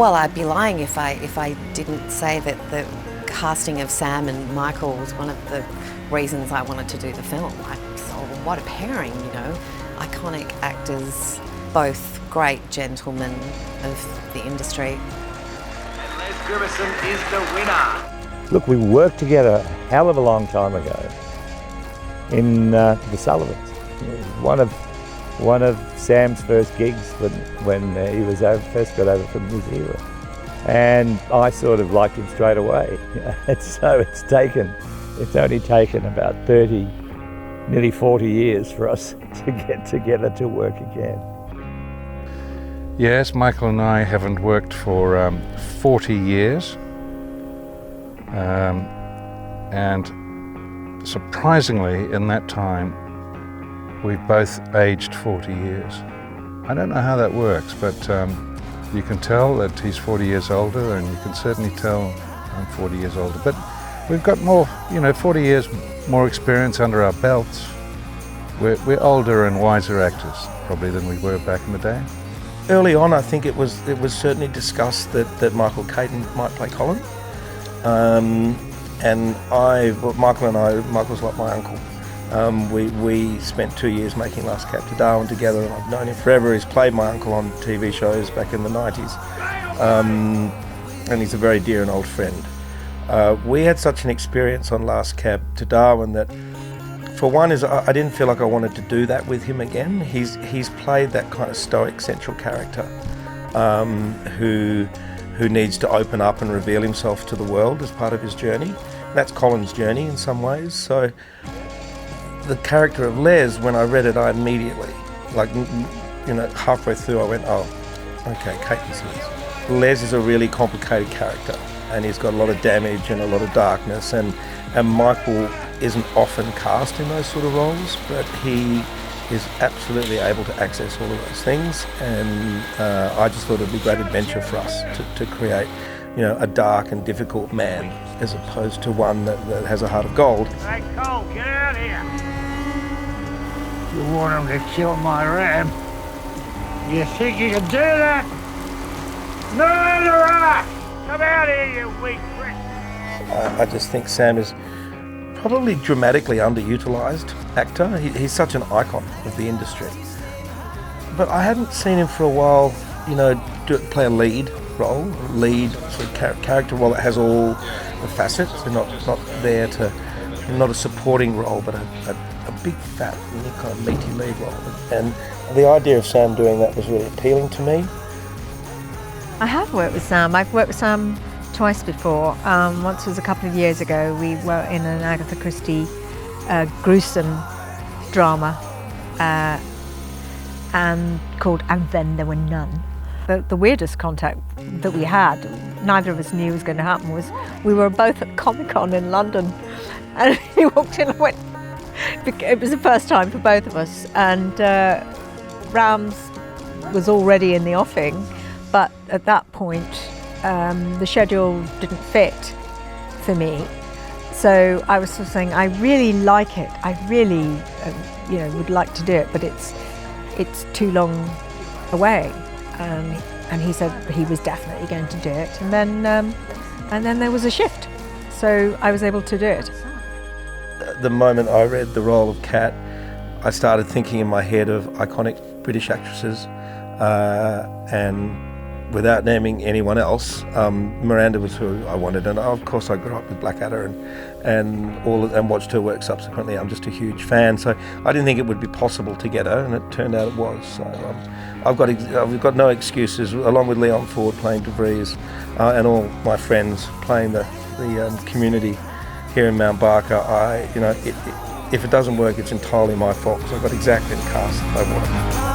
Well, I'd be lying if I didn't say that the casting of Sam and Michael was one of the reasons I wanted to do the film. What a pairing, you know. Iconic actors, both great gentlemen of the industry. And Les Grimerson is the winner. Look, we worked together a hell of a long time ago in The Sullivans. One of Sam's first gigs when he was first got over from New Zealand. And I sort of liked him straight away. And so it's only taken about 30, nearly 40 years for us to get together to work again. Yes, Michael and I haven't worked for 40 years. And surprisingly, in that time, we've both aged 40 years. I don't know how that works, but you can tell that he's 40 years older, and you can certainly tell I'm 40 years older. But we've got more, 40 years more experience under our belts. We're older and wiser actors, probably, than we were back in the day. Early on, I think it was certainly discussed that Caton might play Colin. Michael's like my uncle. We spent 2 years making Last Cab to Darwin together, and I've known him forever. He's played my uncle on TV shows back in the 90s, and he's a very dear and old friend. We had such an experience on Last Cab to Darwin that, for one, I didn't feel like I wanted to do that with him again. He's played that kind of stoic central character who needs to open up and reveal himself to the world as part of his journey. That's Colin's journey in some ways. So the character of Les, when I read it, I immediately, halfway through, I went, oh, okay, Caton's Les. Les is a really complicated character, and he's got a lot of damage and a lot of darkness, and Michael isn't often cast in those sort of roles, but he is absolutely able to access all of those things, and I just thought it'd be a great adventure for us to create, a dark and difficult man, as opposed to one that has a heart of gold. Hey, Cole, get out here. You want him to kill my ram? You think you can do that? Murderer! Come out here, you weak prick! I just think Sam is probably dramatically underutilised actor. He's such an icon of the industry. But I hadn't seen him for a while, play a lead role, lead sort of character role that has all the facets. They're not there to, not a supporting role, but a big fat, kind of meaty lead role. And the idea of Sam doing that was really appealing to me. I have worked with Sam. I've worked with Sam twice before. Once was a couple of years ago. We were in an Agatha Christie gruesome drama and called And Then There Were None. The weirdest contact that we had, neither of us knew was going to happen, was we were both at Comic-Con in London, and he walked in and went, it was the first time for both of us, and RAMS was already in the offing, but at that point the schedule didn't fit for me. So I was sort of saying, I really like it. I really, would like to do it, but it's too long away. And he said he was definitely going to do it. And then there was a shift, so I was able to do it. The moment I read the role of Cat, I started thinking in my head of iconic British actresses, and without naming anyone else, Miranda was who I wanted, and of course I grew up with Blackadder and watched her work subsequently. I'm just a huge fan, so I didn't think it would be possible to get her, and it turned out it was. So I've got no excuses. Along with Leon Ford playing DeVries, and all my friends playing the community here in Mount Barker, if it doesn't work, it's entirely my fault, because I've got exactly the cast I wanted.